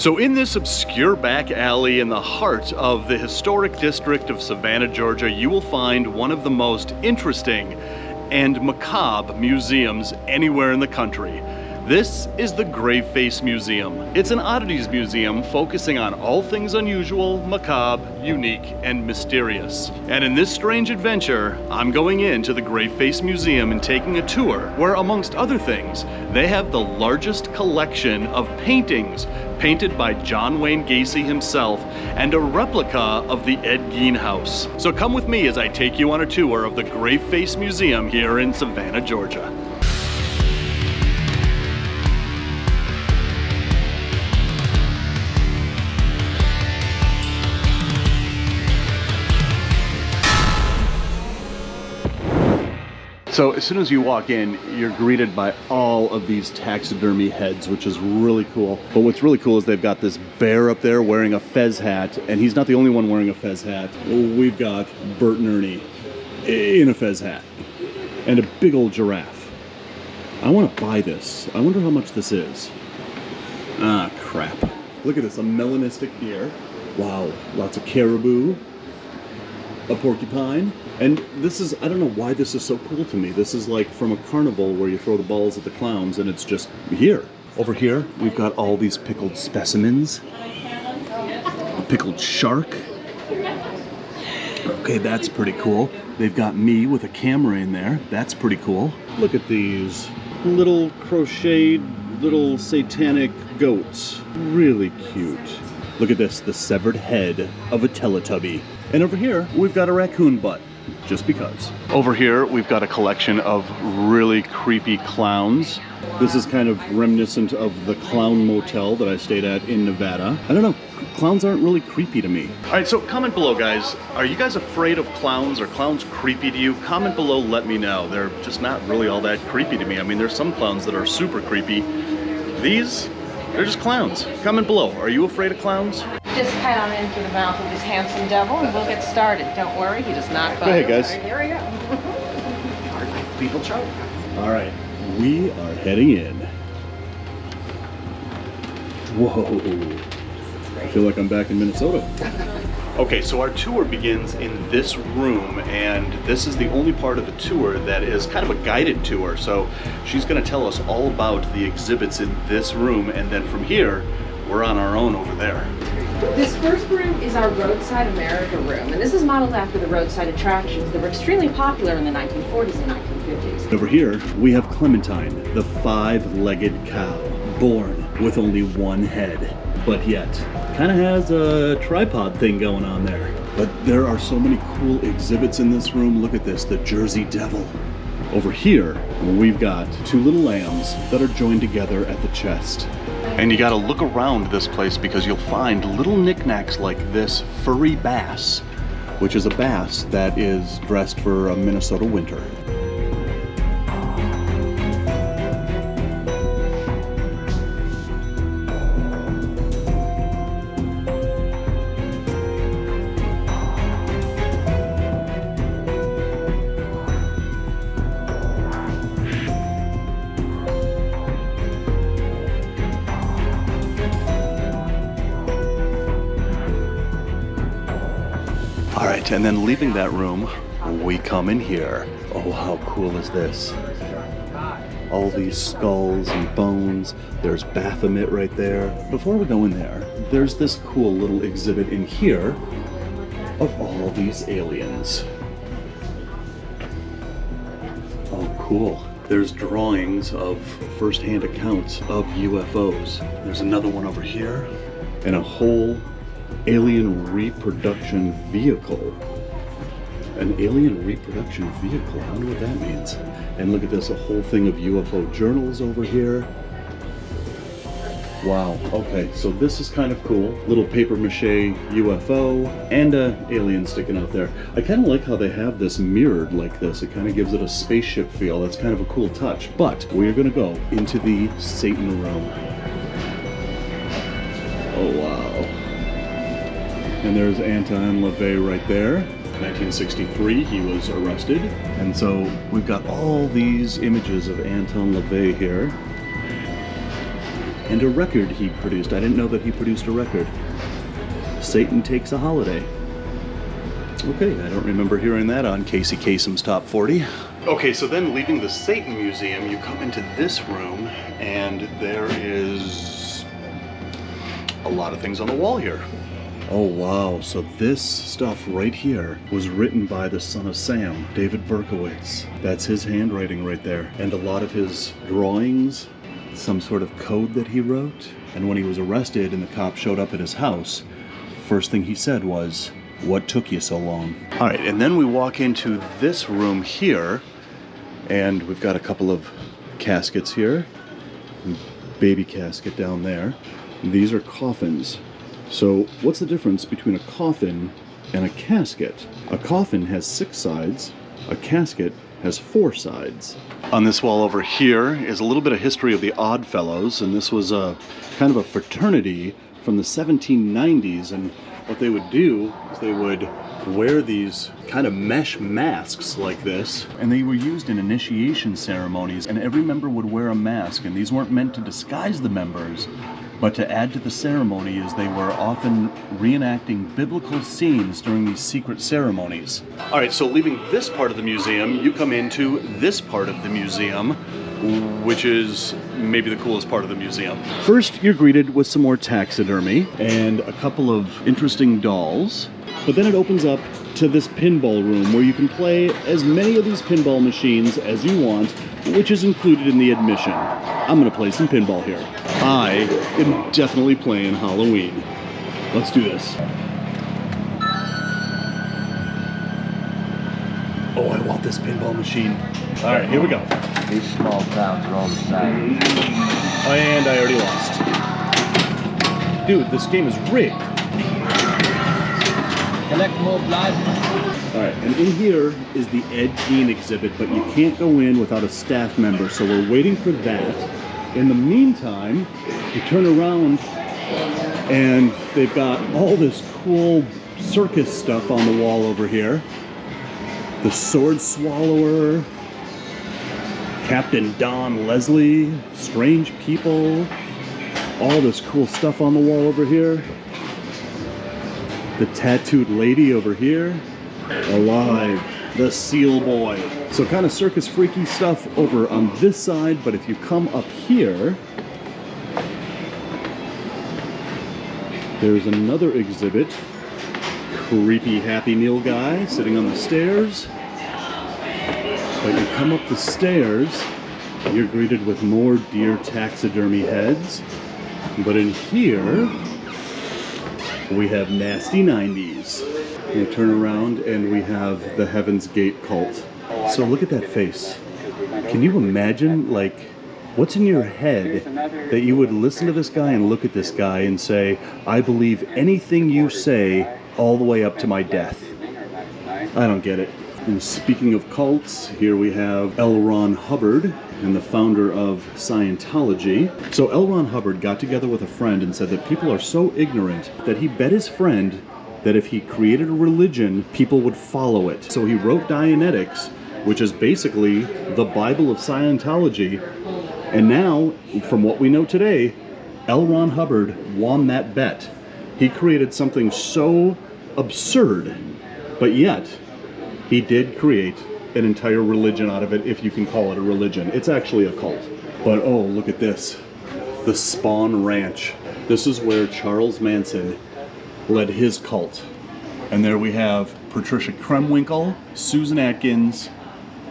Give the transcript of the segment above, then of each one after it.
So in this obscure back alley in the heart of the historic district of Savannah, Georgia, you will find one of the most interesting and macabre museums anywhere in the country. This is the Graveface Museum. It's an oddities museum focusing on all things unusual, macabre, unique, and mysterious. And in this strange adventure, I'm going into the Graveface Museum and taking a tour where, amongst other things, they have the largest collection of paintings painted by John Wayne Gacy himself and a replica of the Ed Gein house. So come with me as I take you on a tour of the Graveface Museum here in Savannah, Georgia. So as soon as you walk in, you're greeted by all of these taxidermy heads, which is really cool. But what's really cool is they've got this bear up there wearing a fez hat, and he's not the only one wearing a fez hat. We've got Bert and Ernie in a fez hat, and a big old giraffe. I want to buy this. I wonder how much this is. Ah, crap. Look at this, a melanistic deer. Wow, lots of caribou. A porcupine. And this is, I don't know why this is so cool to me. This is like from a carnival where you throw the balls at the clowns and it's just here. Over here, we've got all these pickled specimens. A pickled shark. Okay, that's pretty cool. They've got me with a camera in there. That's pretty cool. Look at these little crocheted, little satanic goats. Really cute. Look at this, the severed head of a Teletubby. And over here, we've got a raccoon butt, just because. Over here, we've got a collection of really creepy clowns. This is kind of reminiscent of the clown motel that I stayed at in Nevada. I don't know, clowns aren't really creepy to me. All right, so comment below, guys. Are you guys afraid of clowns? Are clowns creepy to you? Comment below, let me know. They're just not really all that creepy to me. I mean, there's some clowns that are super creepy. These, they're just clowns. Comment below, are you afraid of clowns? Just head on into the mouth of this handsome devil and we'll get started. Don't worry, he does not bite. Go ahead, guys. Here we go. People choke. All right, we are heading in. Whoa. I feel like I'm back in Minnesota. Okay, so our tour begins in this room, and this is the only part of the tour that is kind of a guided tour. So she's gonna tell us all about the exhibits in this room, and then from here, we're on our own over there. This first room is our Roadside America room, and this is modeled after the roadside attractions that were extremely popular in the 1940s and 1950s. Over here, we have Clementine, the five-legged cow, born with only one head, but yet kind of has a tripod thing going on there. But there are so many cool exhibits in this room. Look at this, the Jersey Devil. Over here, we've got two little lambs that are joined together at the chest. And you gotta look around this place because you'll find little knickknacks like this furry bass, which is a bass that is dressed for a Minnesota winter. All right, and then leaving that room, we come in here. Oh, how cool is this? All these skulls and bones. There's Baphomet right there. Before we go in there, there's this cool little exhibit in here of all these aliens. Oh, cool. There's drawings of first-hand accounts of UFOs. There's another one over here, and a whole alien reproduction vehicle. An alien reproduction vehicle, I wonder what that means. And look at this, a whole thing of UFO journals over here. Wow, okay, so this is kind of cool. Little paper mache UFO and a alien sticking out there. I kind of like how they have this mirrored like this. It kind of gives it a spaceship feel. That's kind of a cool touch. But we are gonna go into the Satan room. Oh, wow. And there's Anton LaVey right there. 1963, he was arrested. And so we've got all these images of Anton LaVey here. and a record he produced. I didn't know that he produced a record. Satan Takes a Holiday. Okay, I don't remember hearing that on Casey Kasem's Top 40. Okay, so then leaving the Satan Museum, you come into this room, and there is a lot of things on the wall here. Oh wow, so this stuff right here was written by the son of Sam, David Berkowitz. That's his handwriting right there. And a lot of his drawings, some sort of code that he wrote. And when he was arrested and the cop showed up at his house, first thing he said was, "What took you so long?" All right, and then we walk into this room here, and we've got a couple of caskets here. Baby casket down there. These are coffins. So what's the difference between a coffin and a casket? A coffin has 6 sides, a casket has 4 sides. On this wall over here is a little bit of history of the Oddfellows, and this was a kind of a fraternity from the 1790s, and what they would do is they would wear these kind of mesh masks like this, and they were used in initiation ceremonies, and every member would wear a mask, and these weren't meant to disguise the members, but to add to the ceremony, as they were often reenacting biblical scenes during these secret ceremonies. All right, so leaving this part of the museum, you come into this part of the museum, which is maybe the coolest part of the museum. First, you're greeted with some more taxidermy and a couple of interesting dolls, but then it opens up to this pinball room where you can play as many of these pinball machines as you want, which is included in the admission. I'm gonna play some pinball here. I am definitely playing Halloween. Let's do this. Oh, I want this pinball machine. All right, here we go. These small towns are all the same. And I already lost. Dude, this game is rigged. Collect more blood. All right, and in here is the Ed Gein exhibit, but you can't go in without a staff member, so we're waiting for that. In the meantime, you turn around and they've got all this cool circus stuff on the wall over here. The Sword Swallower, Captain Don Leslie, strange people, all this cool stuff on the wall over here. The tattooed lady over here, alive, the seal boy. So kind of circus freaky stuff over on this side, but if you come up here, there's another exhibit. Creepy Happy Meal guy sitting on the stairs. But you come up the stairs, you're greeted with more deer taxidermy heads. But in here, we have nasty 90s. You turn around and we have the Heaven's Gate cult. So look at that face. Can you imagine, like, what's in your head that you would listen to this guy and look at this guy and say, I believe anything you say all the way up to my death? I don't get it. And speaking of cults, here we have L. Ron Hubbard, and the founder of Scientology. So L. Ron Hubbard got together with a friend and said that people are so ignorant that he bet his friend that if he created a religion, people would follow it. So he wrote Dianetics, which is basically the Bible of Scientology. And now, from what we know today, L. Ron Hubbard won that bet. He created something so absurd, but yet he did create an entire religion out of it, if you can call it a religion. It's actually a cult. But oh, look at this. The Spawn Ranch. This is where Charles Manson led his cult. And there we have Patricia Kremwinkle, Susan Atkins,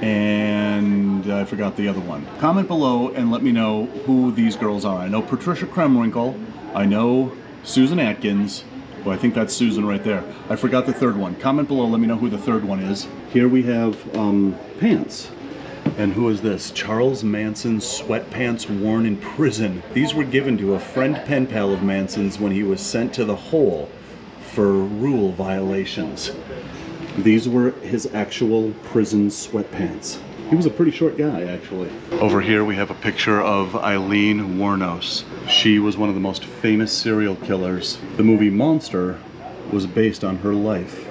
and I forgot the other one. Comment below and let me know who these girls are. I know Patricia Kremwinkle, I know Susan Atkins. Well, I think that's Susan right there. I forgot the third one. Comment below, let me know who the third one is. Here we have pants. And who is this? Charles Manson's sweatpants worn in prison. These were given to a friend pen pal of Manson's when he was sent to the hole for rule violations. These were his actual prison sweatpants. He was a pretty short guy, actually. Over here we have a picture of Eileen Wuornos. She was one of the most famous serial killers. The movie Monster was based on her life.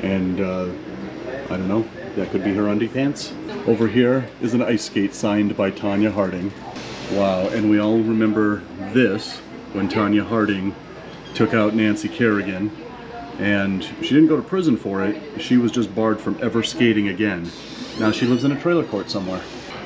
And, I don't know, that could be her undie pants. Over here is an ice skate signed by Tanya Harding. Wow, and we all remember this when Tanya Harding took out Nancy Kerrigan, and she didn't go to prison for it. She was just barred from ever skating again. Now she lives in a trailer court somewhere.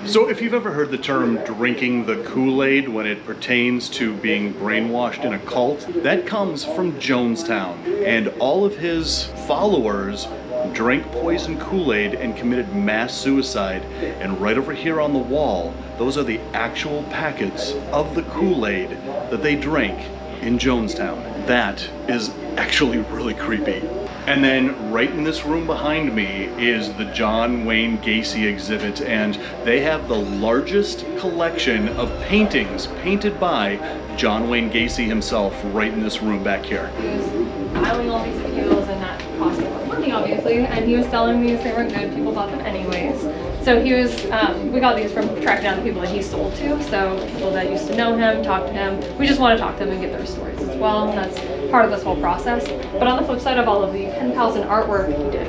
So if you've ever heard the term drinking the Kool-Aid when it pertains to being brainwashed in a cult, that comes from Jonestown. And all of his followers drank poison Kool-Aid and committed mass suicide. And right over here on the wall, those are the actual packets of the Kool-Aid that they drank in Jonestown. That is actually really creepy. And then right in this room behind me is the John Wayne Gacy exhibit, and they have the largest collection of paintings painted by John Wayne Gacy himself right in this room back here. He was filing all these appeals and not costing a lot of money, obviously, and he was selling these. They weren't good. People bought them anyways. So he was, we got these from tracking down the people that he sold to, so people that used to know him, talk to him. We just want to talk to them and get their stories as well, and that's part of this whole process. But on the flip side of all of the pen pals and artwork he did,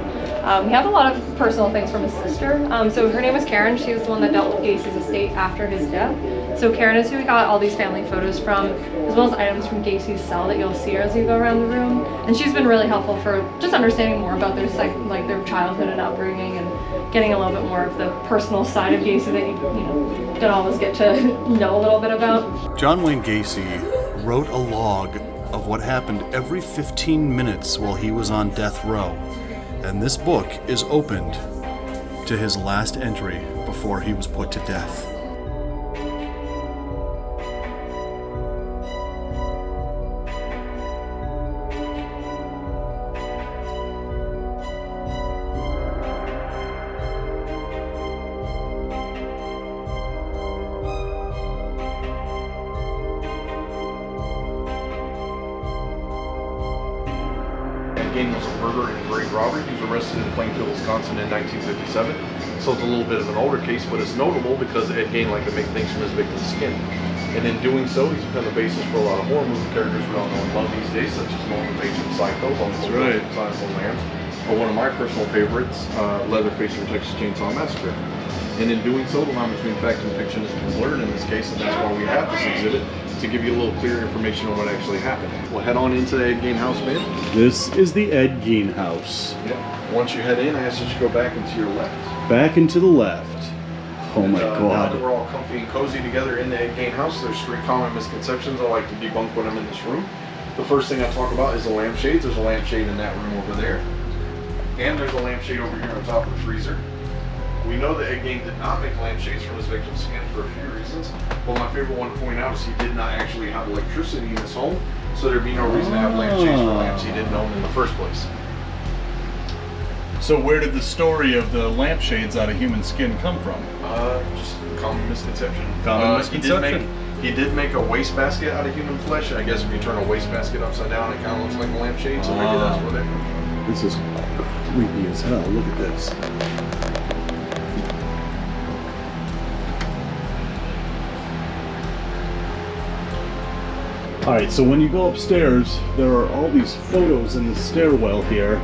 we have a lot of personal things from his sister. So her name was Karen. She was the one that dealt with Gacy's estate after his death. So Karen is who we got all these family photos from, as well as items from Gacy's cell that you'll see as you go around the room. And she's been really helpful for just understanding more about their like their childhood and upbringing, and getting a little bit more of the personal side of Gacy that you don't always get to know a little bit about. John Wayne Gacy wrote a log of what happened every 15 minutes while he was on death row. And this book is opened to his last entry before he was put to death. Ed Gein was a murderer and grave robber. He was arrested in Plainfield, Wisconsin in 1957. So it's a little bit of an older case, but it's notable because Ed Gein liked to make things from his victim's skin. And in doing so, he's become the basis for a lot of horror movie characters we all know and love these days, such as Norman Bates from Psycho, Silence of the Lambs, or one of my personal favorites, Leatherface from Texas Chainsaw Massacre. And in doing so, the line between fact and fiction has been blurred in this case, and that's why we have this exhibit, to give you a little clearer information on what actually happened. We'll head on into the Ed Gein house, man. This is the Ed Gein house. Yeah. Once you head in, I ask that you go back into your left. Back and to the left. Oh my Now God. that we're all comfy and cozy together in the Ed Gein house, there's 3 common misconceptions I like to debunk when I'm in this room. The first thing I talk about is the lampshades. There's a lampshade in that room over there. And there's a lampshade over here on top of the freezer. We know that Ed Gein did not make lampshades from his victim's skin for a few reasons. But my favorite one to point out is he did not actually have electricity in his home, so there'd be no reason to have lampshades for lamps he didn't own in the first place. So where did the story of the lampshades out of human skin come from? Just common misconception. Common misconception. He did make a wastebasket out of human flesh. I guess if you turn a wastebasket upside down, it kind of looks like a lampshade, so maybe that's where they come from. This is creepy as hell. Look at this. Alright, so when you go upstairs, there are all these photos in the stairwell here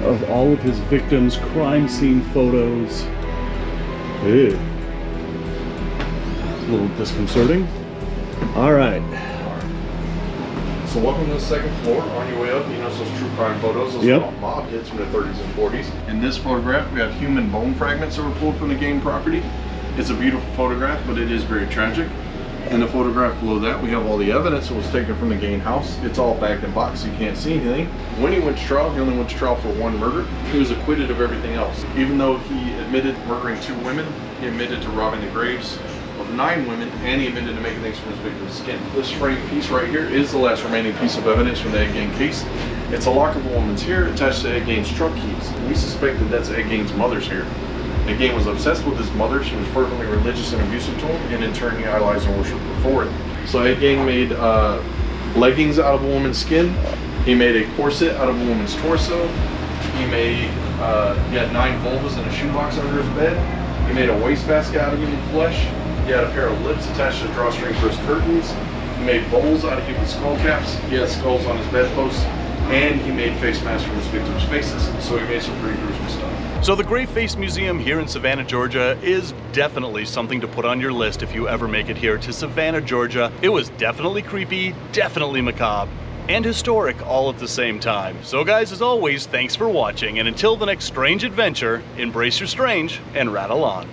of all of his victims' crime scene photos. Ew. It's a little disconcerting. Alright. So welcome to the second floor. On your way up, you notice those true crime photos. Those are all mob hits from the 30s and 40s. In this photograph, we have human bone fragments that were pulled from the Gein property. It's a beautiful photograph, but it is very tragic. In the photograph below that, we have all the evidence that was taken from the Gein house. It's all bagged in box, so you can't see anything. When he went to trial, he only went to trial for 1 murder. He was acquitted of everything else. Even though he admitted murdering 2 women, he admitted to robbing the graves of 9 women, and he admitted to making things from his victim's skin. This frame piece right here is the last remaining piece of evidence from the Ed Gein case. It's a lock of a woman's hair attached to Ed Gein's truck keys. We suspect that that's Ed Gein's mother's hair. Ed Gein was obsessed with his mother. She was fervently religious and abusive to him, and in turn he idolized and worshipped her for it. So Ed Gein made leggings out of a woman's skin. He made a corset out of a woman's torso. He had 9 vulvas in a shoebox under his bed. He made a wastebasket out of human flesh. He had a pair of lips attached to a drawstring for his curtains. He made bowls out of human skull caps. He had skulls on his bedposts. And he made face masks from his victims' faces. So he made some pretty gruesome stuff. So the Graveface Museum here in Savannah, Georgia is definitely something to put on your list if you ever make it here to Savannah, Georgia. It was definitely creepy, definitely macabre, and historic all at the same time. So guys, as always, thanks for watching, and until the next strange adventure, embrace your strange and rattle on.